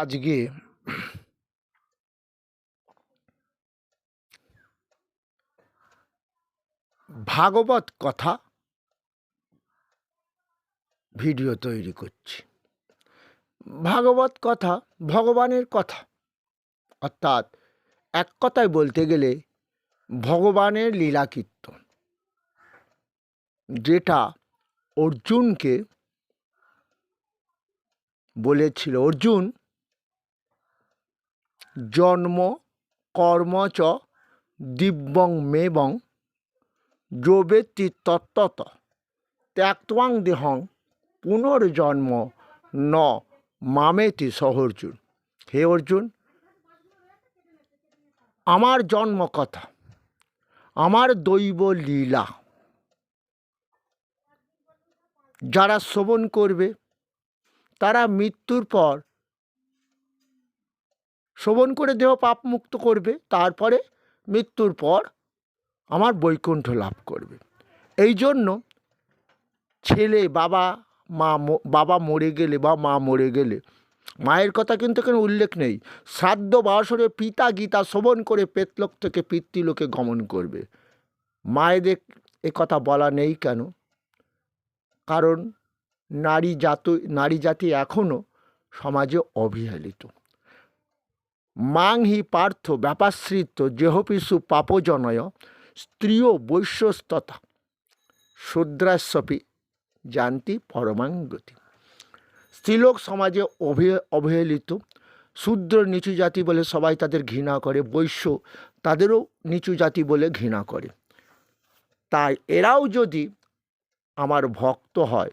আজকে ভাগবত কথা ভিডিও তৈরি করছি। ভাগবত কথা ভগবানের কথা, অর্থাৎ এক কথায় বলতে গেলে ভগবানের লীলা কীর্তন, যেটা অর্জুনকে বলেছিল, অর্জুন জন্ম কর্ম চ দিব্যং মেবং যোবেত্তি তত্ত্বত ত্যক্ত্বাং দেহং পুনর্জন্ম ন মামেতি সহর্জুন। হে অর্জুন, আমার জন্ম কথা, আমার দৈব লীলা যারা শ্রবণ করবে তারা মৃত্যুর পর শ্রবণ করে দেহ পাপ মুক্ত করবে, তারপরে মৃত্যুর পর আমার বৈকুণ্ঠ লাভ করবে। এই জন্য ছেলে বাবা মরে গেলে বা মা মরে গেলে, মায়ের কথা কিন্তু এখানে উল্লেখ নেই, শ্রাদ্ধ বাসরে পিতা গীতা শ্রবণ করে পেতলোক থেকে পিতৃলোকে গমন করবে। মায়েদের এ কথা বলা নেই কেন? কারণ নারী জাতি এখনও সমাজে অবহেলিত। মাং হি পার্থ ব্যাপাশ্রিত যেহপিসু পাপজনয় স্ত্রীয় বৈশ্যস্তথা শূদ্রাস্যপি জানতি পরমাং গতি। স্ত্রীলোক সমাজে অবহেলিত, শূদ্র নিচু জাতি বলে সবাই তাদের ঘৃণা করে, বৈশ্য তাদেরও নিচু জাতি বলে ঘৃণা করে। তাই এরাও যদি আমার ভক্ত হয়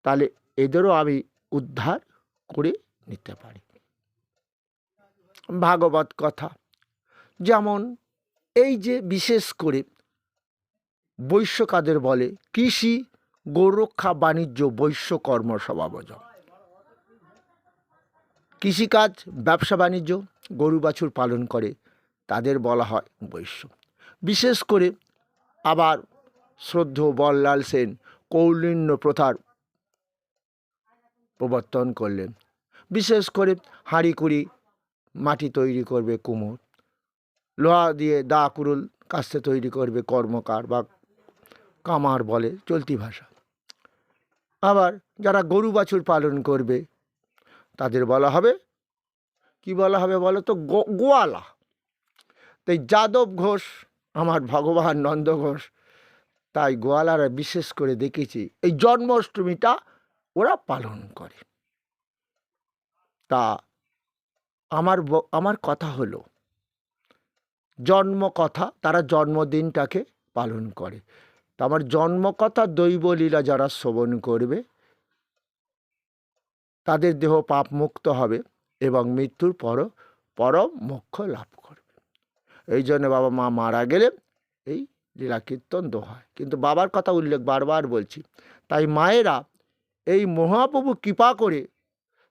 তাহলে এদেরও আমি উদ্ধার করে নিতে পারি। ভাগবত কথা যেমন এই যে বিশেষ করে বৈশ্য কাদের বলে, কৃষি গোরক্ষা বাণিজ্য বৈশ্য কর্ম স্বভাবজ। কৃষিকাজ ব্যবসা বাণিজ্য গরু বাছুর পালন করে তাদের বলা হয় বৈশ্য। বিশেষ করে আবার শ্রদ্ধেয় বনলাল সেন কৌলিন্য প্রথার প্রবর্তন করলেন। বিশেষ করে হাঁড়ি কুড়ি মাটি তৈরি করবে কুমোর, লোহা দিয়ে দা কুড়ুল কাস্তে তৈরি করবে কর্মকার বা কামার বলে চলতি ভাষা। আবার যারা গরু বাছুর পালন করবে তাদের বলা হবে, কি বলা হবে বলো তো, গোয়ালা। তাই যাদব ঘোষ আমার ভগবান নন্দ ঘোষ, তাই গোয়ালারা বিশেষ করে দেখেছি এই জন্মাষ্টমীটা ওরা পালন করে। তা আমার কথা হলো, জন্ম কথা তারা জন্মদিনটাকে পালন করে। তা আমার জন্মকথা দৈবলীলা যারা শ্রবণ করবে তাদের দেহ পাপ মুক্ত হবে এবং মৃত্যুর পরম মোক্ষ লাভ করবে। এই জন্য বাবা মা মারা গেলে এই লীলা কীর্তন দোহায়, কিন্তু বাবার কথা উল্লেখ বারবার বলছি। তাই মায়েরা এই মহাপ্রভু কৃপা করে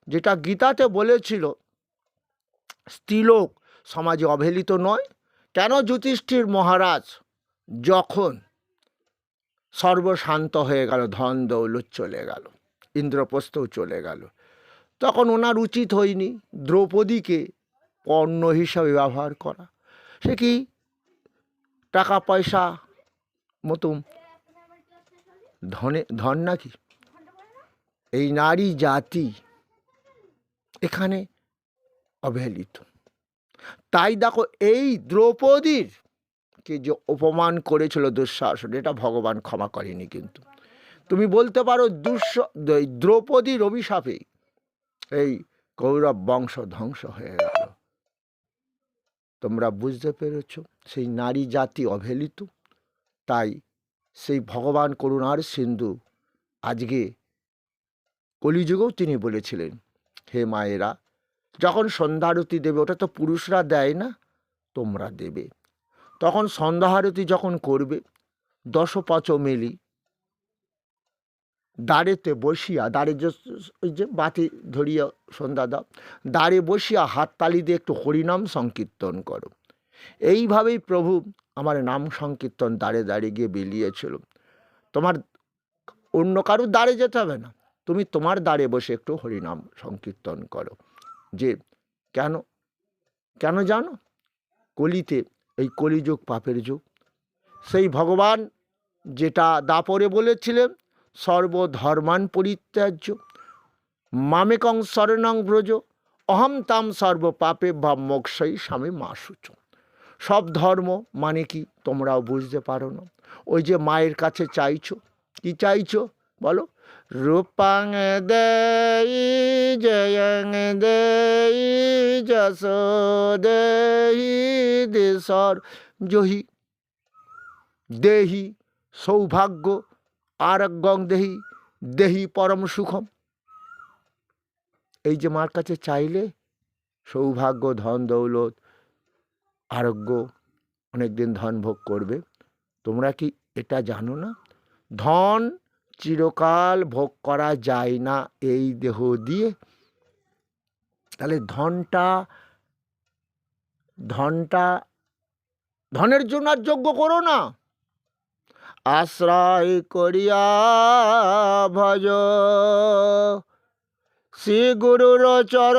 যেটা গীতাতে বলেছিল স্ত্রীলোক সমাজে অবহেলিত নয়, কেন যুধিষ্ঠির মহারাজ যখন সর্বশান্ত হয়ে গেল, ধন দৌলত চলে গেল, ইন্দ্রপ্রস্থও চলে গেল, তখন ওনার উচিত হয়নি দ্রৌপদীকে পণ্য হিসাবে ব্যবহার করা? সে কি টাকা পয়সা মতো ধন নাকি? এই নারী জাতি এখানে অবহেলিত। তাই দেখো এই দ্রৌপদীর কে যে অপমান করেছিল দুঃশাসন, এটা ভগবান ক্ষমা করেনি। কিন্তু তুমি বলতে পারো দ্রৌপদীর অভিশাপে এই কৌরব বংশ ধ্বংস হয়ে গেল। তোমরা বুঝতে পেরেছ সেই নারী জাতি অবহেলিত। তাই সেই ভগবান করুণার সিন্ধু আজকে কলিযুগেও তিনি বলেছিলেন, হে মায়েরা যখন সন্ধ্যারতি দেবে, ওটা তো পুরুষরা দেয় না, তোমরা দেবে। তখন সন্ধ্যারতি যখন করবে 10 পাঁচ মিলি দাঁড়েতে বসিয়া, দাঁড়ে ওই যে বাতি ধরিয়া সন্ধ্যা দাও, দাঁড়ে বসিয়া হাততালি দিয়ে একটু হরিনাম সংকীর্তন করো। এইভাবেই প্রভু আমার নাম সংকীর্তন দাঁড়ে দাঁড়িয়ে গিয়ে বেরিয়েছিল। তোমার অন্য কারুর দাঁড়ে যেতে হবে না, তুমি তোমার দাঁড়ে বসে একটু হরিনাম সংকীর্তন করো। যে কেন কেন জানো? কলিতে, এই কলিযুগ পাপের যুগ, সেই ভগবান যেটা দাপরে বলেছিলেন, সর্বধর্মান পরিত্যাজ্য মামেকং শরণং ব্রজ অহম তাম সর্ব পাপে বা মোক্ষই স্বামী মা সূচ। সব ধর্ম মানে কি তোমরাও বুঝতে পারো না। ওই যে মায়ের কাছে চাইছো, কি চাইছো বলো? রূপাং দেই জয়ং দেই যশ দেই দেশর জহি দেহি সৌভাগ্য আরোগ্যং দেহি দেহি পরম সুখম। এই যে মার কাছে চাইলে সৌভাগ্য, ধন দৌলত, আরোগ্য, অনেকদিন ধন ভোগ করবে। তোমরা কি এটা জানো না? ধন চিরকাল ভোগ করা যায় না এই দেহ দিয়ে। তাহলে ধনের জন্য আর যজ্ঞ করো না। আশ্রয় করিয়া ভজ শ্রী গুরুর চরণ,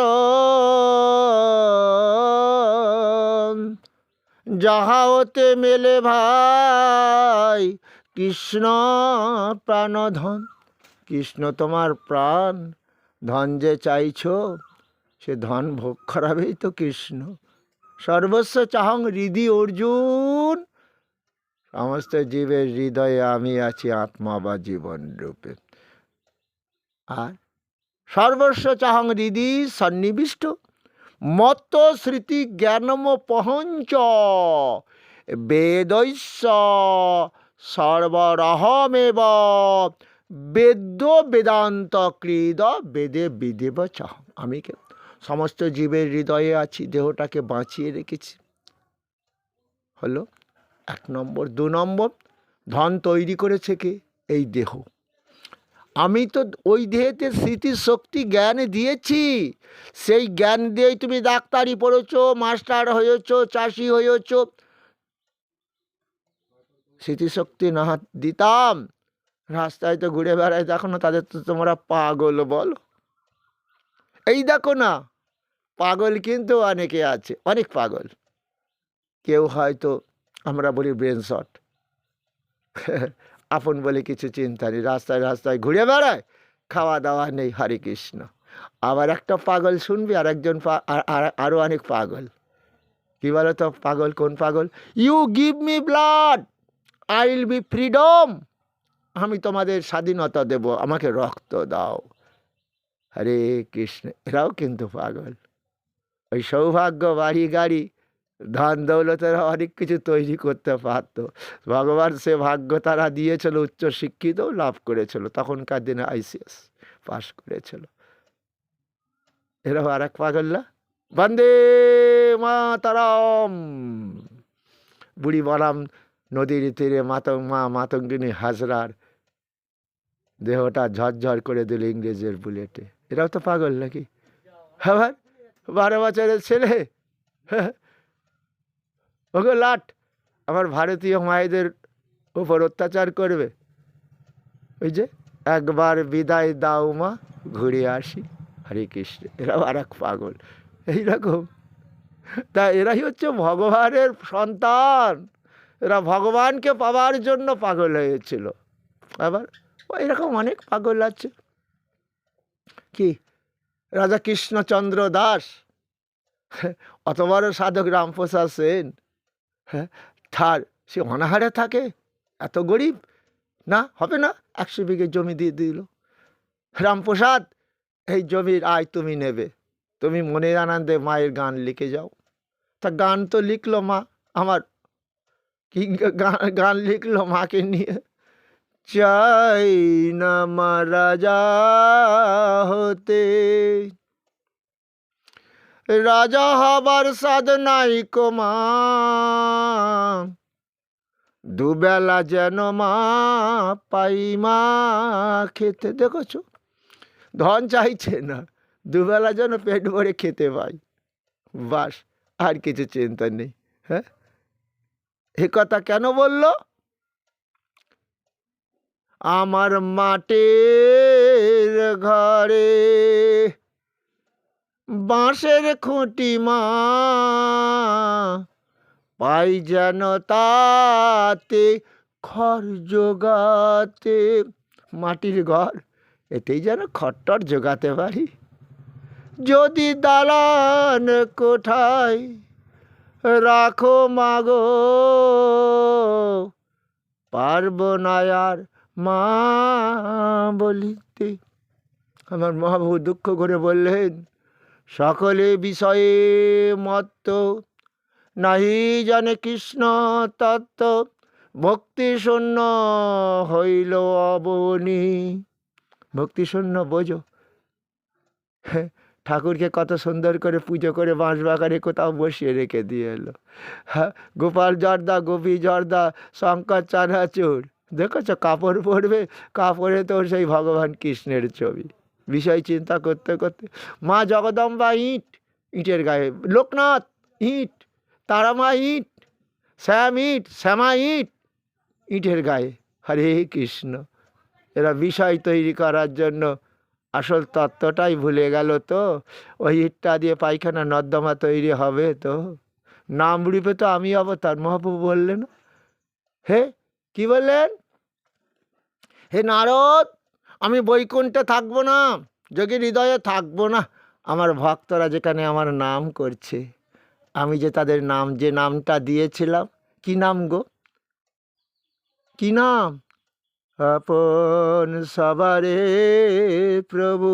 যাহা হতে মেলে ভাই কৃষ্ণ প্রাণধন। কৃষ্ণ তোমার প্রাণ, ধন যে চাইছ সে ধন ভোগ করাবেই তো কৃষ্ণ। সর্বস্ব চাহং হৃদি অর্জুন, সমস্ত জীবের হৃদয়ে আমি আছি আত্মা বা জীবন রূপে। আর সর্বস্ব চাহং হৃদি সন্নিবিষ্ট মত্ত স্মৃতি জ্ঞানম পহঞ্চ বেদৈস্য সর্বরহমেব বেদ্য বেদান্ত কৃদ বেদে বিদেব চাহ। আমি সমস্ত জীবের হৃদয়ে আছি, দেহটাকে বাঁচিয়ে রেখেছি। হলো 1 নম্বর। 2 নম্বর, ধন তৈরি করেছে কে? এই দেহ। আমি তো ওই দেহেতে স্মৃতি শক্তি জ্ঞান দিয়েছি। সেই জ্ঞান দিয়েই তুমি ডাক্তারি পড়েছো, মাস্টার হয়েছো, চাষি হয়েছো। স্মৃতিশক্তি না দিতাম, রাস্তায় তো ঘুরে বেড়ায়, দেখো না তাদের তো তোমরা পাগল বলো। এই দেখো না, পাগল কিন্তু অনেকে আছে, অনেক পাগল। কেউ হয়তো আমরা বলি ব্রেন শট, আপন বলে কিছু চিন্তা নেই, রাস্তায় রাস্তায় ঘুরে বেড়ায়, খাওয়া দাওয়া নেই, হরে কৃষ্ণ। আবার একটা পাগল শুনবি, আর একজন আরও অনেক পাগল। কি বলো তো পাগল? কোন পাগল? You give me blood, I will be freedom. আমি তোমাদের স্বাধীনতা দেব, আমাকে রক্ত দাও। হরে কৃষ্ণ। এরাও কিন্তু পাগল। ওই সৌভাগ্য, বাড়ি গাড়ি, ধন দৌলতের অনেক কিছু তৈরি করতে পারত। ভগবান সে ভাগ্য তারা দিয়েছিল, উচ্চ শিক্ষিতও লাভ করেছিল, তখনকার দিনে ICS পাশ করেছিল। এরাও আর এক পাগল না? বন্দে মাতরম। বুড়ি বরাম নদীর তীরে মাতঙ্গিনী হাজরার দেহটা ঝরঝর করে দিল ইংরেজের বুলেটে। এরাও তো পাগল নাকি? আবার 12 বছরের ছেলে, ওগো লাট, আমার ভারতীয় মায়েদের উপর অত্যাচার করবে। ওই যে একবার বিদায় দাও মা, ঘুরে আসি, হরে কৃষ্ণ। এরাও আর এক পাগল। এইরকম। তা এরাই হচ্ছে ভগবানের সন্তান। এরা ভগবানকে পাওয়ার জন্য পাগল হয়েছিল। আবার এরকম অনেক পাগল আছে। কি রাজা কৃষ্ণচন্দ্র দাস, অত বড় সাধক রামপ্রসাদ সেন, হ্যাঁ, তার সে অনাহারে থাকে, এত গরিব না, হবে না, 100 বিঘে জমি দিয়ে দিল। রামপ্রসাদ, এই জমির আয় তুমি নেবে, তুমি মনের আনন্দে মায়ের গান লিখে যাও। তা গান তো লিখলো মা, আমার কি গান লিখলো মাকে নিয়ে। চাই না মা রাজা হতে, রাজা হবার সাধ নাই কমা, দুবেলা যেন মা পাই মা খেতে। দেখেছো, ধন চাইছে না, দুবেলা যেন পেট ভরে খেতে পাই, বাস, আর কিছু চিন্তা নেই। হ্যাঁ, এ কথা কেন বলল? আমার মাটির ঘরে বাঁশের খুঁটি মা পাই যেন তাতে খড় জোগাতে, মাটির ঘর এতেই যেন খড়টর জোগাতে পারি। যদি দালান কোঠায় রাখো মাগো, পারবো না আর মা বলিতে। আমার মহাপ্রভু দুঃখ করে বললেন, সকলে বিষয়ে মত্ত, নাহি জানে কৃষ্ণ তত্ত্ব, ভক্তি শূন্য হইল অবনী। ভক্তি শূন্য বোঝো? ঠাকুরকে কত সুন্দর করে পুজো করে বাঁশ বাগানে কোথাও বসিয়ে রেখে দিয়ে এলো। হ্যাঁ, গোপাল জর্দা, গোপী জর্দা, শঙ্কর চানাচুর, দেখেছ কাপড় পরবে, কাপড়ে তো সেই ভগবান কৃষ্ণের ছবি। বিষয় চিন্তা করতে করতে মা জগদম্বা ইট, ইটের গায়ে লোকনাথ ইট, তারামা ইট, শ্যাম ইট, শ্যামা ইট, ইটের গায়ে হরে কৃষ্ণ। এরা বিষয় তৈরি করার জন্য আসল তত্ত্বটাই ভুলে গেল। তো ওই ইটটা দিয়ে পায়খানা নর্দমা তৈরি হবে? তো নাম রূপে তো আমি অবতার। মহাপ্রভু বললেন, হে কি বললেন? হে নারদ, আমি বৈকুণ্ঠে থাকবো না, যোগীর হৃদয়ে থাকবো না। আমার ভক্তরা যেখানে আমার নাম করছে, আমি যে তাদের নাম, যে নামটা দিয়েছিলাম, কি নাম গো, কি নাম? আপন সবারে প্রভু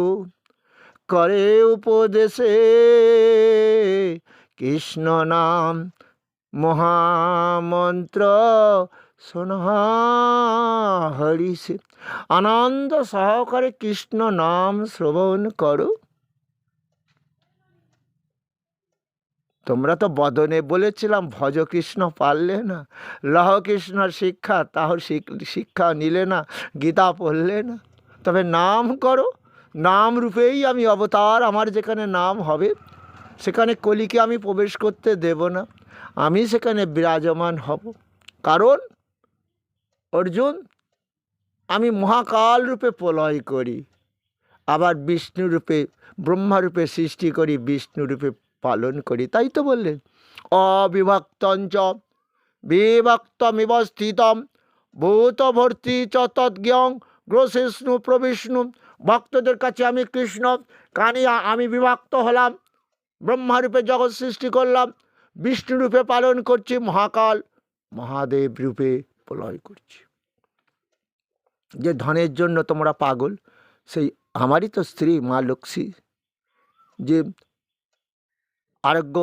করে উপদেশে, কৃষ্ণ নাম মহামন্ত্র শোনা হরিষে। আনন্দ সহকারে কৃষ্ণ নাম শ্রবণ করো। তোমরা তো বদনে বলেছিলাম ভজ কৃষ্ণ, পারলে না। লহ কৃষ্ণর শিক্ষা, তাও শিক্ষা নিলে না, গীতা পড়লে না। তবে নাম করো, নাম রূপেই আমি অবতার। আমার যেখানে নাম হবে সেখানে কলিকে আমি প্রবেশ করতে দেব না, আমি সেখানে বিরাজমান হব। কারণ অর্জুন, আমি মহাকাল রূপে প্রলয় করি, আবার বিষ্ণু রূপে, ব্রহ্মা রূপে সৃষ্টি করি, বিষ্ণু রূপে পালন করি। তাই তো বললেন, অবিভক্তঞ্চ বিভক্তমিব স্থিতম ভূতভর্তি চ তদ্জ্ঞং গ্রসিষ্ণু প্রবিষ্ণু। ভক্তদের কাছে আমি কৃষ্ণ, কানে আমি বিভক্ত হলাম, ব্রহ্মারূপে জগৎ সৃষ্টি করলাম, বিষ্ণু রূপে পালন করছি, মহাকাল মহাদেব রূপে প্রলয় করছি। যে ধনের জন্য তোমরা পাগল, সেই আমারই তো স্ত্রী মা লক্ষ্মী। যে আরোগ্য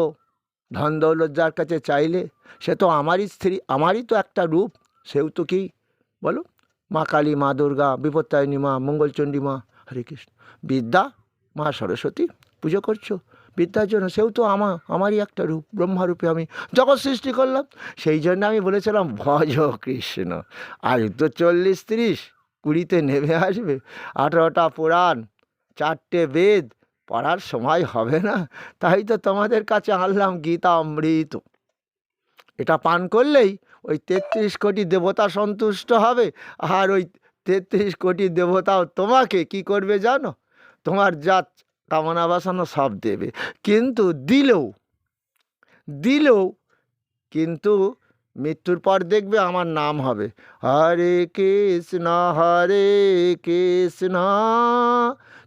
ধন দৌলত যার কাছে চাইলে, সে তো আমারই স্ত্রী, আমারই তো একটা রূপ। সেও তো কি বলো, মা কালী, মা দুর্গা, বিপত্তারিণী মা, মঙ্গলচণ্ডী মা, হরে কৃষ্ণ। বিদ্যা, মা সরস্বতী পুজো করছো বিদ্যার জন্য, সেও তো আমারই একটা রূপ। ব্রহ্মারূপে আমি জগৎ সৃষ্টি করলাম। সেই জন্য আমি বলেছিলাম ভজ কৃষ্ণ। আর তো 40-30 20-তে নেমে আসবে, 18টা পুরাণ, 4টে বেদ পড়ার সময় হবে না। তাই তো তোমাদের কাছে আনলাম গীতা অমৃত। এটা পান করলেই ওই 33 কোটি দেবতা সন্তুষ্ট হবে। আর ওই 33 কোটি দেবতাও তোমাকে কি করবে জানো? তোমার যা কামনা বাসনা সব দেবে। কিন্তু দিলেও কিন্তু মৃত্যুর পর দেখবে আমার নাম হবে হরে কৃষ্ণ হরে কৃষ্ণ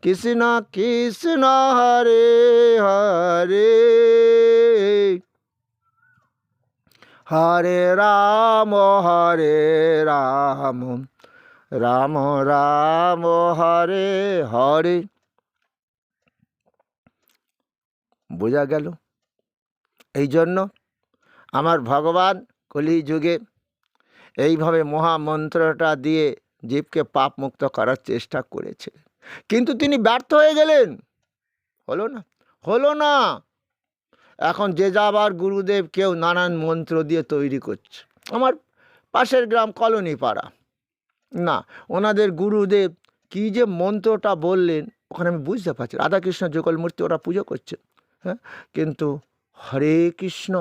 কৃষ্ণ কৃষ্ণ হরে হরে হরে রাম রাম রাম হরে হরে। বোঝা গেল? এই জন্য আমার ভগবান কলিযুগে এইভাবে মহামন্ত্রটা দিয়ে জীবকে পাপ মুক্ত করার চেষ্টা করেছে, কিন্তু তিনি ব্যর্থ হয়ে গেলেন। হলো না। এখন যে যাবার গুরুদেব কেউ নানান মন্ত্র দিয়ে তৈরি করছে। আমার পাশের গ্রাম কলোনি পাড়া, না ওনাদের গুরুদেব কি যে মন্ত্রটা বললেন, ওখানে আমি বুঝতে পারছি রাধাকৃষ্ণ যুগল মূর্তি ওরা পুজো করছে, হ্যাঁ, কিন্তু হরে কৃষ্ণ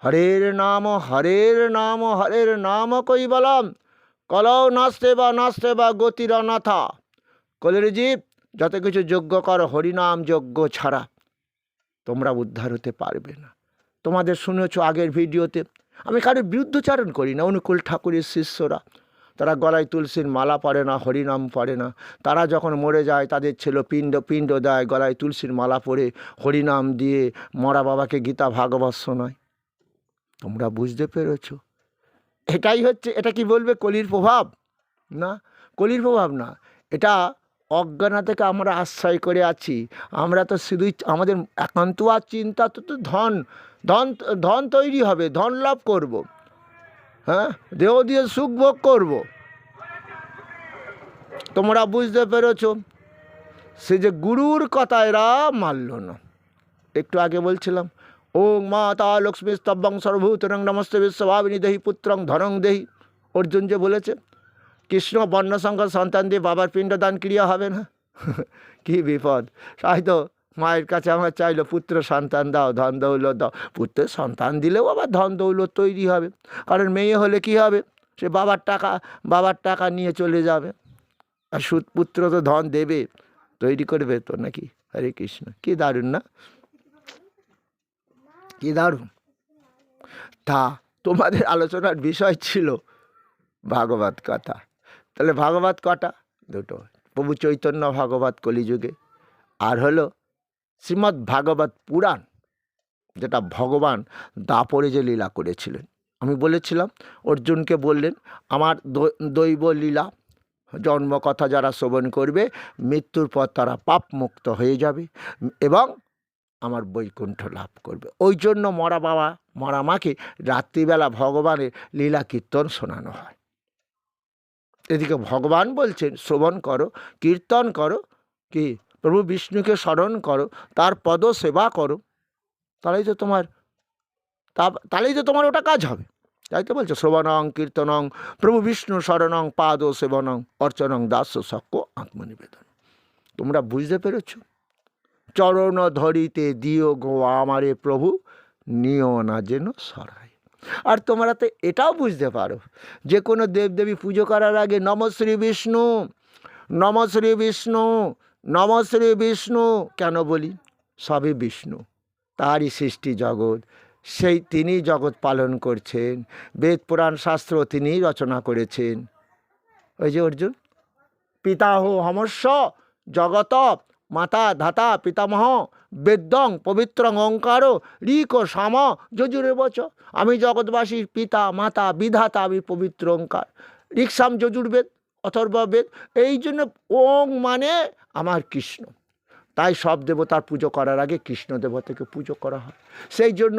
হরের নাম হরের নাম কৈবলম কলৌ নাস্তে বা গতির অনাথা। কলের জীব যত কিছু যজ্ঞ কর, হরিনাম যজ্ঞ ছাড়া তোমরা উদ্ধার হতে পারবে না। তোমাদের শুনেছো আগের ভিডিওতে, আমি কারোর বিরুদ্ধচারণ করি না। অনুকূল ঠাকুরের শিষ্যরা, তারা গলায় তুলসীর মালা পড়ে না, হরিনাম পড়ে না। তারা যখন মরে যায় তাদের ছেলে পিণ্ড দেয়, গলায় তুলসীর মালা পড়ে হরিনাম দিয়ে মরা বাবাকে গীতা ভাগবত শোনায়। তোমরা বুঝতে পেরেছ? এটাই হচ্ছে, এটা কি বলবে কলির প্রভাব? না, কলির প্রভাব না, এটা অজ্ঞানা থেকে আমরা আশ্রয় করে আছি। আমরা তো শুধুই আমাদের একান্ত আর চিন্তা তো ধন ধন ধন তৈরি হবে, ধন লাভ করব, হ্যাঁ, দেহ দিয়ে সুখ ভোগ করব। তোমরা বুঝতে পেরেছ? সে যে গুরুর কথা এরা মানল না। একটু আগে বলছিলাম, ওং মাতা লক্ষ্মী স্তব্যং সর্বভূতরং নমস্তে বিশ্বভাবিনী দেহি পুত্রং ধনং দেহি। অর্জুন যে বলেছে কৃষ্ণ বর্ণসংকর সন্তান দিয়ে বাবার পিণ্ডদান ক্রিয়া হবে না। কি বিপদ! হয়তো মায়ের কাছে আমার চাইলো পুত্র সন্তান দাও, ধন দৌলত দাও। পুত্রের সন্তান দিলেও আবার ধন দৌলত তৈরি হবে। কারণ মেয়ে হলে কি হবে, সে বাবার টাকা নিয়ে চলে যাবে। আর পুত্র তো ধন দেবে, তৈরি করবে তো নাকি? হরে কৃষ্ণ! কি দারুণ না? কি দারুণ! তা তোমাদের আলোচনার বিষয় ছিল ভাগবত কথা। তাহলে ভাগবত কটা? দুটো। প্রভু চৈতন্য ভাগবত কলিযুগে, আর হলো শ্রীমদ্ ভাগবত পুরাণ, যেটা ভগবান দাপরে যে লীলা করেছিলেন। আমি বলেছিলাম, অর্জুনকে বললেন আমার দৈব লীলা জন্ম কথা যারা শ্রবণ করবে মৃত্যুর পর তারা পাপ মুক্ত হয়ে যাবে এবং আমার বৈকুণ্ঠ লাভ করবে। ওই জন্য মরা বাবা মরা মাকে রাত্রিবেলা ভগবানের লীলা কীর্তন শোনানো হয়। এদিকে ভগবান বলছেন শ্রবণ করো, কীর্তন করো, কি প্রভু বিষ্ণুকে স্মরণ করো, তার পদ সেবা করো, তাহলেই তো তোমার ওটা কাজ হবে। তাই তো বলছে শ্রবণং কীর্তনং প্রভু বিষ্ণু শরণং পাদ সেবনং অর্চনং দাস সক্য আত্মনিবেদন। তোমরা বুঝতে পেরেছ? চরণ ধরিতে দিও গো আমারে প্রভু, নিও না যেন সরাই। আর তোমরা তো এটাও বুঝতে পারো, যে কোনো দেবদেবী পুজো করার আগে নম শ্রী বিষ্ণু, নম শ্রী বিষ্ণু, নম শ্রী বিষ্ণু কেন বলি? সবই বিষ্ণু, তারই সৃষ্টি জগৎ, তিনি জগৎ পালন করছেন। বেদ পুরাণ শাস্ত্র তিনিই রচনা করেছেন। ওই যে অর্জুন, পিতাহ হমস্য জগত মাতা ধাতা পিতামহ বেদং পবিত্রং ওঙ্কার ঋক সাম যজুরে বচ। আমি জগৎবাসীর পিতা মাতা বিধাতা, আমি পবিত্র ওঙ্কার, ঋক্সাম যজুর্বেদ অথর্ববেদ। এই জন্য ওং মানে আমার কৃষ্ণ। তাই সব দেবতার পুজো করার আগে কৃষ্ণ দেবতাকে পুজো করা হয়। সেই জন্য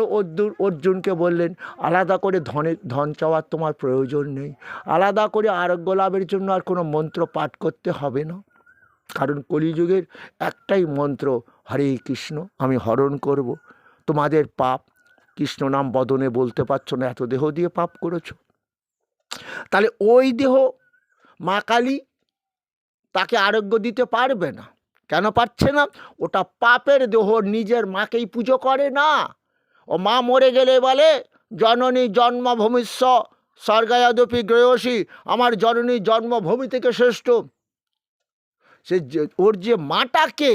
অর্জুনকে বললেন আলাদা করে ধন চাওয়ার তোমার প্রয়োজন নেই, আলাদা করে আরোগ্য লাভের জন্য আর কোনো মন্ত্র পাঠ করতে হবে না। কারণ কলিযুগের একটাই মন্ত্র, হরে কৃষ্ণ, আমি হরণ করব তোমাদের পাপ। কৃষ্ণ নাম বদনে বলতে পারছো না, এত দেহ দিয়ে পাপ করেছো। তাহলে ওই দেহ মা কালী তাকে আরোগ্য দিতে পারবে না। কেন পারছে না? ওটা পাপের দেহ, নিজের মাকেই পুজো করে না। ও মা মরে গেলে বলে জননী জন্মভূমিস্ব স্বর্গায়াদপি গ্রেয়সী, আমার জননী জন্মভূমি থেকে শ্রেষ্ঠ। সে ওর যে মাটাকে,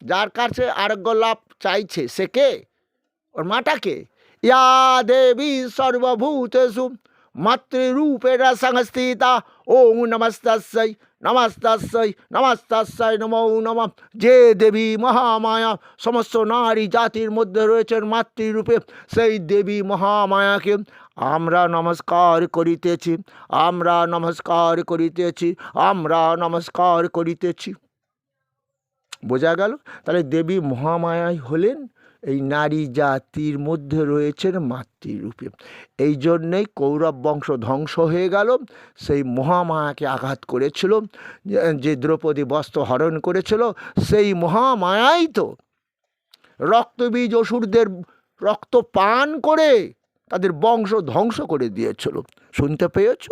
যার কাছে আরোগ্য লাভ চাইছে, সে কে? ওর মাটাকে। ইয়া দেবী সর্বভূতেষু মাতৃরূপেণ সংস্থিতা ওং নমস্তস্যৈ নমস্তস্যৈ নমস্তস্যৈ নমো নমঃ। যে দেবী মহামায়া সমস্ত নারী জাতির মধ্যে রয়েছেন মাতৃরূপে, সেই দেবী মহামায়াকে আমরা নমস্কার করিতেছি, আমরা নমস্কার করিতেছি, আমরা নমস্কার করিতেছি। বোঝা গেল? তাহলে দেবী মহামায়াই হলেন এই নারী জাতির মধ্যে রয়েছেন মাতৃরূপে। এই জন্যেই কৌরব বংশ ধ্বংস হয়ে গেল। সেই মহামায়াকে আঘাত করেছিল, যে দ্রৌপদী বস্ত্র হরণ করেছিল, সেই মহামায়াই তো রক্তবীজ অসুরদের রক্ত পান করে তাদের বংশ ধ্বংস করে দিয়েছিল। শুনতে পেয়েছ?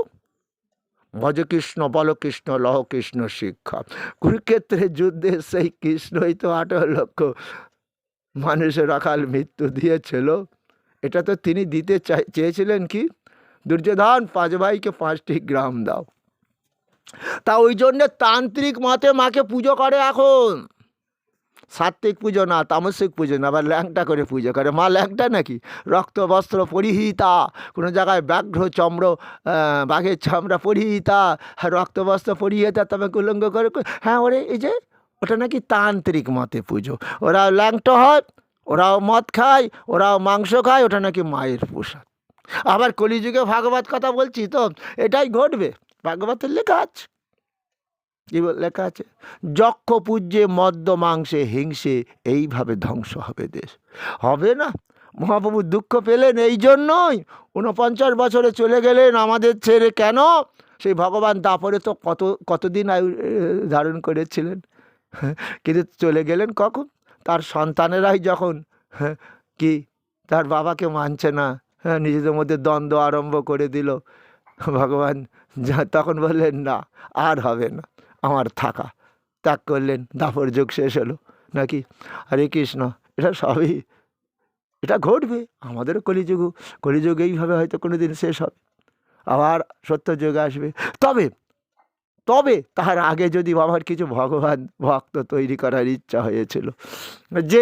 ভজ কৃষ্ণ বল কৃষ্ণ লহ কৃষ্ণ শিক্ষা। কুরুক্ষেত্রের যুদ্ধে সেই কৃষ্ণই তো 18 লক্ষ মানুষের অকাল মৃত্যু দিয়েছিল। এটা তো তিনি দিতে চেয়েছিলেন কি? দুর্যোধন 5 ভাইকে 5টি গ্রাম দাও। তা ওই জন্যে তান্ত্রিক মতে মাকে পুজো করে এখন। সাত্ত্বিক পুজো না, তামসিক পুজো না, আবার ল্যাংটা করে পুজো করে। মা ল্যাংটা নাকি? রক্ত বস্ত্র পরিহিতা, কোনো জায়গায় ব্যাঘ্র চম্র, বাঘের চামড়া পরিহিতা, রক্ত বস্ত্র পরিহিতা, তবে কুলঙ্গ করে। হ্যাঁ, ওরে এই যে ওটা নাকি তান্ত্রিক মতে পুজো। ওরাও ল্যাংটো হয়, ওরাও মদ খায়, ওরাও মাংস খায়, ওটা নাকি মায়ের প্রসাদ। আবার কলিযুগে ভাগবত কথা বলছি তো, এটাই ঘটবে। ভাগবতের লেখা আছে, কি লেখা আছে? যক্ষ পূজ্যে মদ্য মাংসে হিংসে, এইভাবে ধ্বংস হবে দেশ। হবে না? মহাপ্রভু দুঃখ পেলেন এই জন্যই 49 বছরে চলে গেলেন আমাদের ছেড়ে। কেন? সেই ভগবান দাপরে তো কতদিন আয়ু ধারণ করেছিলেন, কিন্তু চলে গেলেন কখন? তার সন্তানেরাই যখন কি তার বাবাকে মানছে না, নিজেদের মধ্যে দ্বন্দ্ব আরম্ভ করে দিল, ভগবান তখন বললেন না, আর হবে না আমার থাকা, ত্যাগ করলেন। দাপর যুগ শেষ হলো নাকি? হরে কৃষ্ণ। এটা সবই, এটা ঘটবে আমাদেরও কলিযুগ এইভাবে হয়তো কোনো দিন শেষ হবে, আবার সত্য যুগ আসবে। তবে তবে তার আগে যদি আমার কিছু ভগবান ভক্ত তৈরি করার ইচ্ছা হয়েছিল, যে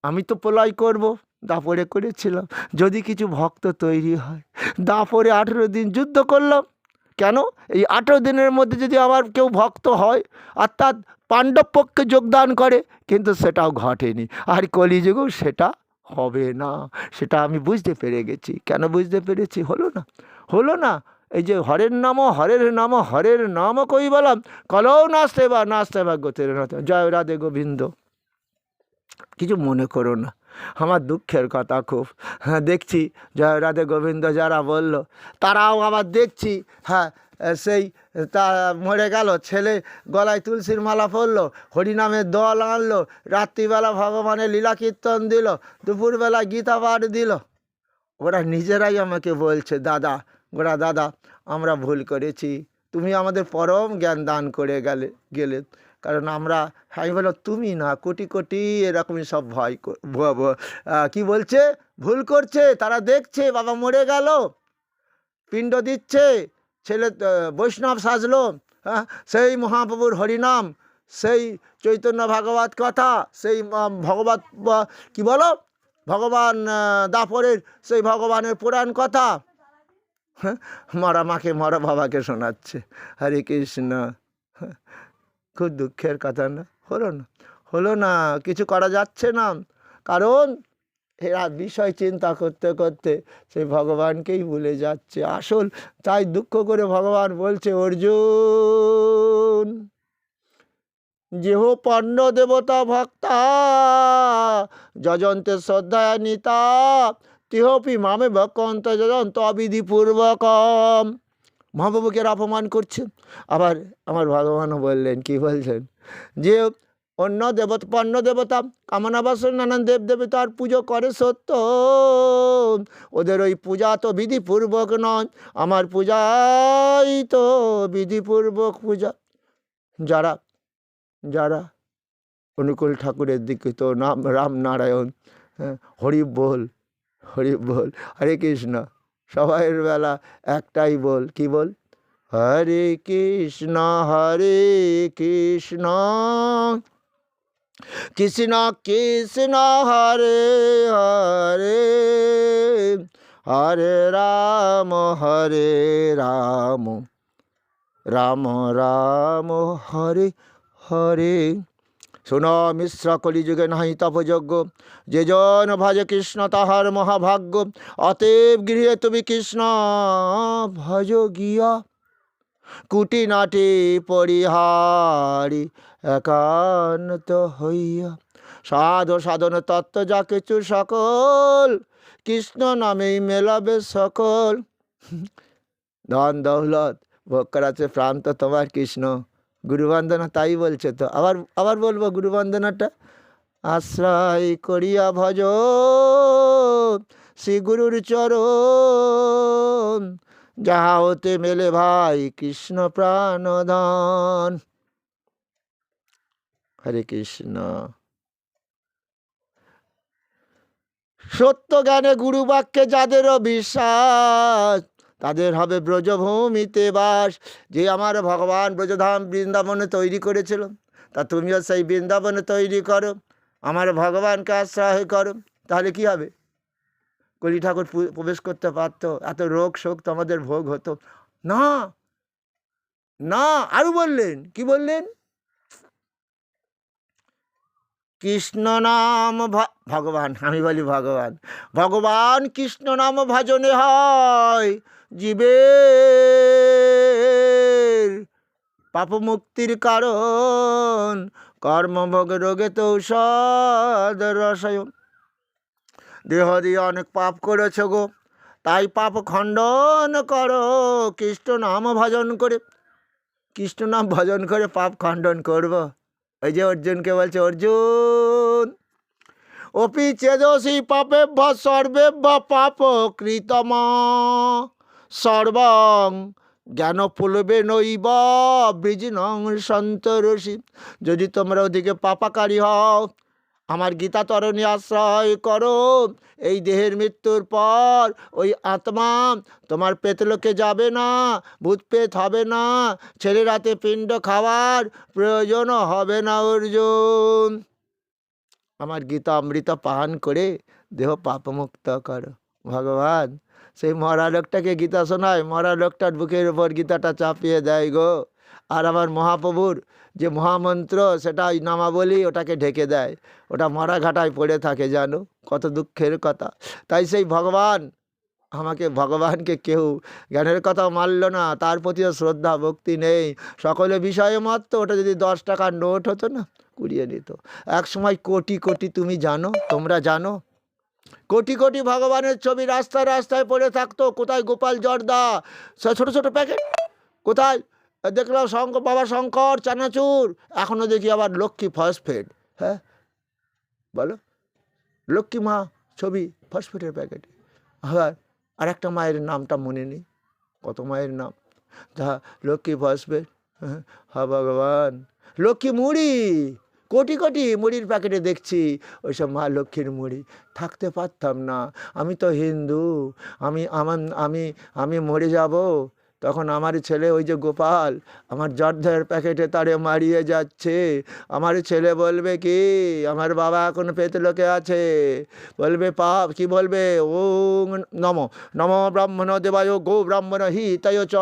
আমি তো প্রলয় করব, দাপরে করেছিলাম, যদি কিছু ভক্ত তৈরি হয়, দাপরে 18 দিন যুদ্ধ করলাম, কেন? এই 18 দিনের মধ্যে যদি আমার কেউ ভক্ত হয়, অর্থাৎ পাণ্ডব পক্ষে যোগদান করে, কিন্তু সেটাও ঘটেনি। আর কলিযুগেও সেটা হবে না, সেটা আমি বুঝতে পেরে গেছি। কেন বুঝতে পেরেছি? হলো না। এই যে হরের নাম হরের নাম কই বলাম, কলৌ নাচতে বা গোতের না। জয় রাধে গোবিন্দ। কিছু মনে করো না, আমার দুঃখের কথা খুব। হ্যাঁ, দেখছি জয় রাধে গোবিন্দ যারা বলল, তারাও আবার দেখছি, হ্যাঁ, সেই তা মরে গেল, ছেলে গলায় তুলসীর মালা পরলো, হরিনামের দল আনলো, রাত্রিবেলা ভগবানের লীলা কীর্তন দিল, দুপুরবেলা গীতা পাঠ দিল। ওরা নিজেরাই আমাকে বলছে, দাদা আমরা ভুল করেছি, তুমি আমাদের পরম জ্ঞান দান করে গেলে। কারণ আমরা, আমি বলো তুমি না, কোটি কোটি এরকমই সব ভয় কি বলছে, ভুল করছে। তারা দেখছে বাবা মরে গেল, পিণ্ড দিচ্ছে, ছেলে বৈষ্ণব সাজলো, হ্যাঁ, সেই মহাপ্রভুর হরিনাম, সেই চৈতন্য ভাগবত কথা, সেই ভগবত কি বলো, ভগবান দাপরের সেই ভগবানের পুরাণ কথা, হ্যাঁ, মরা মাকে মরা বাবাকে শোনাচ্ছে। হরে কৃষ্ণ। খুব দুঃখের কথা না? হলো না, কিছু করা যাচ্ছে না। কারণ এরা বিষয় চিন্তা করতে করতে সেই ভগবানকেই ভুলে যাচ্ছে আসল। তাই দুঃখ করে ভগবান বলছে, অর্জুন যেহ পণ্য দেবতা ভক্তা যজন্তে শ্রদ্ধায় নিতা তিহপি মামে ভক্ত যজন্ত অবিধিপূর্বকম। মহাপ্রভুকে অপমান করছে। আবার আমার ভগবানও বললেন, কি বলছেন, যে অন্য দেবতা পণ্য দেবতা কামনা বাসন নানান দেবদেবতার পুজো করে সত্য, ওদের ওই পূজা তো বিধিপূর্বক নয়, আমার পূজাই তো বিধিপূর্বক পূজা। যারা যারা অনুকূল ঠাকুরের দিকে তো নাম রাম নারায়ণ, হরি বল হরে কৃষ্ণ, সবাইয়ের বেলা একটাই বল, কি বল, হরে কৃষ্ণ কৃষ্ণ কৃষ্ণ হরে হরে, হরে রাম রাম রাম হরে হরে। শোন মিশ্র কলিযুগে নাহি তপযজ্ঞ, যে জন ভজে কৃষ্ণ তাহার মহাভাগ্য। অতএব গৃহে তুমি কৃষ্ণ ভজ গিয়া, কুটি নাটি পরিহারি একান্ত হইয়া। সাধন তত্ত্ব যা কিছু সকল, কৃষ্ণ নামেই মেলাবে সকল। ধন দৌলত ভোগ করাচ্ছে প্রাণ তো তোমার কৃষ্ণ। গুরুবন্দনা তাই বলছে তো, আবার বলবো গুরুবন্দনাটা, আশ্রয় করিয়া ভজ শ্রী গুরুর চরণ, যাহা হতে মেলে ভাই কৃষ্ণ প্রাণদান। হরে কৃষ্ণ। সত্য জ্ঞানে গুরু বাক্যে যাদেরও বিশ্বাস, তাদের হবে ব্রজভূমিতে বাস। যে আমার ভগবান ব্রজধাম বৃন্দাবনে তৈরি করেছিল, তা তুমিও সেই বৃন্দাবনে তৈরি করো। আমার ভগবানকে আশ্রয় করো, তাহলে কি হবে? কলি ঠাকুর প্রবেশ করতে পারতো, এত রোগ শোক তো আমাদের ভোগ হতো না। না, আরো বললেন, কি বললেন? কৃষ্ণ নাম ভগবান, আমি বলি ভগবান, ভগবান কৃষ্ণ নাম ভজনে হয় জীবের পাপ মুক্তির কারণ, কর্মভোগ রোগে তো ঔষধ রসায়ন। দেহ দিয়ে অনেক পাপ করেছ গো, তাই পাপ খণ্ডন করো কৃষ্ণ নাম ভজন করে। কৃষ্ণ নাম ভজন করে পাপ খণ্ডন করব। ওই যে অর্জুনকে বলছে, অর্জুন অপি চেদসি পাপে সর্বে পাপ কৃতম সর্বং জ্ঞান পুলবে নৈব বীজনং সন্তরসি। যদি তোমরা ওদিকে পাপাকারী হও, আমার গীতা তরণী আশ্রয় করো, এই দেহের মৃত্যুর পর ওই আত্মা তোমার পেতলোকে যাবে না, ভূত পেত হবে না, ছেলে রাতে পিণ্ড খাওয়ার প্রয়োজনও হবে না। অর্জুন আমার গীতা অমৃত পান করে দেহ পাপমুক্ত করো। ভগবান সেই মরা লোকটাকে গীতা শোনায়, মরা লোকটার বুকের উপর গীতাটা চাপিয়ে দেয় গো। আর আমার মহাপ্রভুর যে মহামন্ত্র, সেটা ওই নামাবলী ওটাকে ঢেকে দেয়, ওটা মরা ঘাটায় পড়ে থাকে। জানো কত দুঃখের কথা। তাই সেই ভগবান আমাকে, ভগবানকে কেউ জ্ঞানের কথা মানল না, তার প্রতিও শ্রদ্ধা ভক্তি নেই, সকলে বিষয়ে মাত্র। ওটা যদি 10 টাকার নোট হতো না, কুড়িয়ে নিত। এক সময় কোটি কোটি, তুমি জানো, তোমরা জানো, কোটি কোটি ভগবানের ছবি রাস্তায় রাস্তায় পড়ে থাকতো। কোথায় গোপাল জর্দা, ছোটো ছোটো প্যাকেট, কোথায় দেখলাম বাবা শঙ্কর চানাচুর, এখনও দেখি আবার লক্ষ্মী ফসফেট। হ্যাঁ বলো, লক্ষ্মী মা ছবি ফসফেটের প্যাকেটে। আবার আর একটা মায়ের নামটা মনে নেই, কত মায়ের নাম, যা লক্ষ্মী ফসফেট। হ্যাঁ ভগবান, লক্ষ্মী মুড়ি, কোটি কোটি মুড়ির প্যাকেটে দেখছি ওইসব মা লক্ষ্মীর মুড়ি। থাকতে পারতাম না, আমি তো হিন্দু, আমি মরে যাব, তখন আমার ছেলে ওই যে গোপাল আমার জর্দার প্যাকেটে তারে মারিয়ে যাচ্ছে। আমার ছেলে বলবে কি, আমার বাবা এখন পেতলোকে আছে, বলবে পাপ, কি বলবে, ও নম নম ব্রাহ্মণ দেবায় গো ব্রাহ্মণ হিতায় চ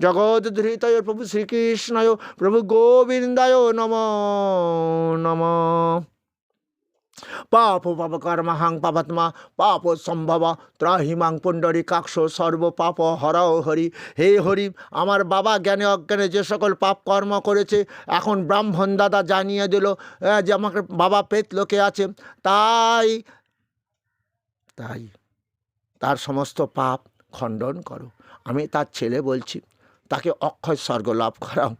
জগৎ ধৃতায় প্রভু শ্রীকৃষ্ণায় প্রভু গোবিন্দায় নম নম। পাপ পাপ কর্মহাং পাপাত্মা পাপ সম্ভব ত্রাহিমাং পুণ্ডরী কাক্ষ সর্ব পাপ হরাও হরি। হে হরি, আমার বাবা জ্ঞানে অজ্ঞানে যে সকল পাপ কর্ম করেছে, এখন ব্রাহ্মণ দাদা জানিয়ে দিল যে আমাকে বাবা পেত লোকে আছে, তাই তাই তার সমস্ত পাপ খণ্ডন করো। আমি তার ছেলে বলছি, তাকে অক্ষয় স্বর্গ লাভ করাও।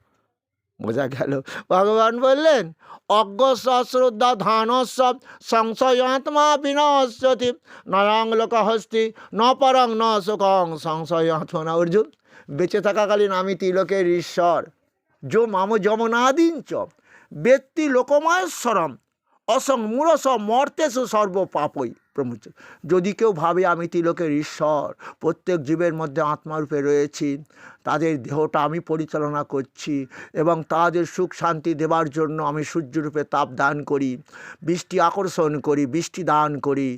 বোঝা গেল? ভগবান বললেন, অজ্ঞ সশ্রদ্ধা ধানসব সংশয়াত্মা বিনশ্যতি নয়ং লোক হস্তি ন পরং ন সুখং সংশয়াত্মনা। অর্জুন, বেঁচে থাকাকালীন আমি তিলকের ঈশ্বর, যো মাম যমনাদিঞ্চ ব্যক্তি লোকমহেশ্বরম অসং মূরস মর্তেষু সর্ব পাপই প্রমুচ। যদি কেউ ভাবে আমি তিলকের ঈশ্বর, প্রত্যেক জীবের মধ্যে আত্মারূপে রয়েছি, তাদের দেহটা আমি পরিচালনা করছি এবং তাদের সুখ শান্তি দেবার জন্য আমি সূর্যরূপে তাপ দান করি, বৃষ্টি আকর্ষণ করি, বৃষ্টি দান করি,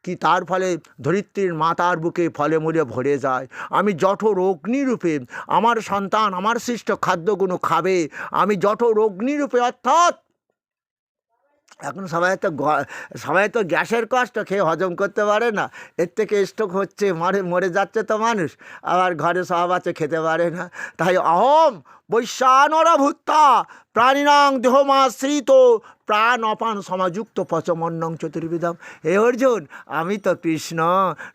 কি তার ফলে ধরিত্রীর মাতার বুকে ফলে মূলে ভরে যায়। আমি জঠর অগ্নিরূপে আমার সন্তান আমার সৃষ্ট খাদ্যগুলো খাবে। আমি জঠর অগ্নিরূপে, অর্থাৎ এখন সবাই তো গ্যাসের কষ্ট, খেয়ে হজম করতে পারে না, এর থেকে স্ট্রোক হচ্ছে, মরে যাচ্ছে তো মানুষ, আবার ঘরে সব আছে খেতে পারে না। তাই অহম বৈশ্বানরা ভূত্তা প্রাণিনাং দেহমাশ্রিত প্রাণ অপান সমাযুক্ত পচমন্নং চতুর্বিধম। হে অর্জুন, আমি তো কৃষ্ণ,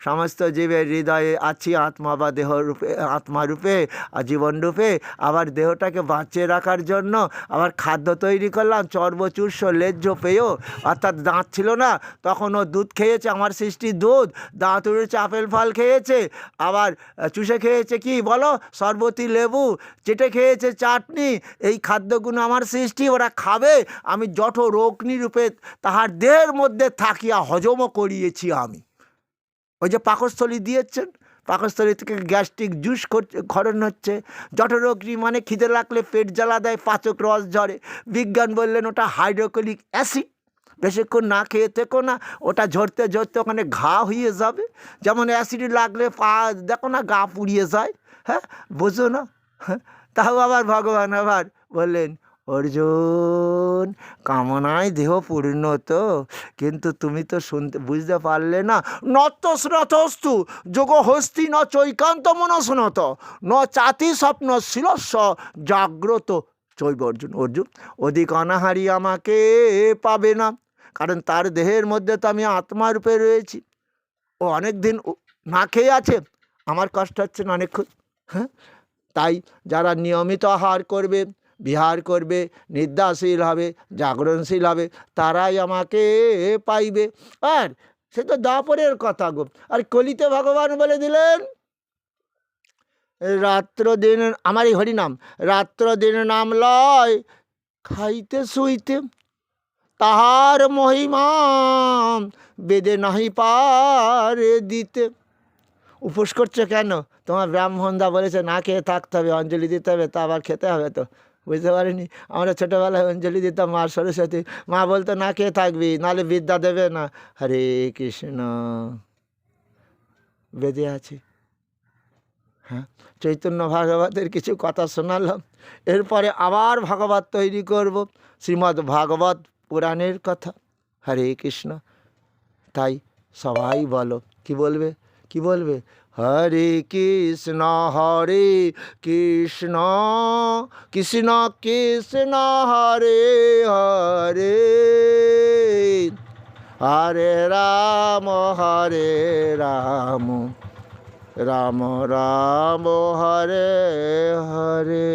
সমস্ত জীবের হৃদয়ে আছি আত্মা বা দেহরূপে, আত্মারূপে আর জীবনরূপে। আবার দেহটাকে বাঁচিয়ে রাখার জন্য আবার খাদ্য তৈরি করলাম, চর্বচূর্ষ লেজ্জ পেয়, অর্থাৎ দাঁত ছিল না তখন ও দুধ খেয়েছে, আমার সৃষ্টি দুধ, দাঁত উড়েছে আপেল ফল খেয়েছে, আবার চুষে খেয়েছে কি বলো, শরবতী লেবু, চেটে খেয়েছে চাটনি। এই খাদ্যগুলো আমার সৃষ্টি, ওরা খাবে, আমি জঠর অগ্নিরূপে তাহার দেহের মধ্যে থাকিয়া হজমও করিয়েছি আমি। ওই যে পাকস্থলী দিয়েছেন, পাকস্থলী থেকে গ্যাস্ট্রিক জুস ক্ষরণ হচ্ছে। জঠর অগ্নি মানে খিদে লাগলে পেট জ্বালা দেয়, পাচক রস ঝরে। বিজ্ঞান বললেন ওটা হাইড্রোক্লোরিক অ্যাসিড, বেশিক্ষণ না খেয়ে থেকো না, ওটা ঝরতে ঝরতে ওখানে ঘা হয়ে যাবে। যেমন অ্যাসিড লাগলে পা দেখো না গা পুড়িয়ে যায়, হ্যাঁ, বোঝো না? হ্যাঁ, তাও আবার ভগবান আবার বললেন, অর্জুন কামনায় দেহ পূর্ণত, কিন্তু তুমি তো শুনতে বুঝতে পারলে না। নত শ্রথস্তু যোগ হস্তি ন চৈকান্ত মনস্নত ন চাতি স্বপ্ন শিলস্ব জাগ্রত চৈব। অর্জুন, অর্জুন অধিক অনাহারি আমাকে পাবে না, কারণ তার দেহের মধ্যে তো আমি আত্মা রূপে রয়েছি। ও অনেক দিন না খেয়ে আছে, আমার কষ্ট হচ্ছে না অনেকক্ষণ। হ্যাঁ, তাই যারা নিয়মিত আহার করবে, বিহার করবে, নিদ্রাশীল হবে, জাগরণশীল হবে, তারাই আমাকে পাইবে। আর সে তো দাপরের কথা গো। আর কলিতে ভগবান বলে দিলেন, রাত্র দিন আমারই হরিনাম, রাত্র দিন নাম লয় খাইতে শুইতে, তাহার মহিমা বেদে নাহি পারে দিতে। উপোস করছো কেন? তোমার ব্রাহ্মণদা বলেছে না খেয়ে থাকতে হবে, অঞ্জলি দিতে হবে, তা আবার খেতে হবে তো। বুঝতে পারিনি? আমরা ছোটোবেলায় অঞ্জলি দিতাম মা সরস্বতী, মা বলতো না খেয়ে থাকবি, নাহলে বিদ্যা দেবে না। হরে কৃষ্ণ, বেদে আছে। হ্যাঁ, চৈতন্য ভাগবতের কিছু কথা শোনালাম, এরপরে আবার ভাগবত তৈরি করব, শ্রীমদ্ ভাগবত পুরাণের কথা। হরে কৃষ্ণ। তাই সবাই বলো, কি বলবে? কি বলবে? হরে কৃষ্ণ হরে কৃষ্ণ কৃষ্ণ কৃষ্ণ হরে হরে, হরে রাম রাম রাম হরে হরে।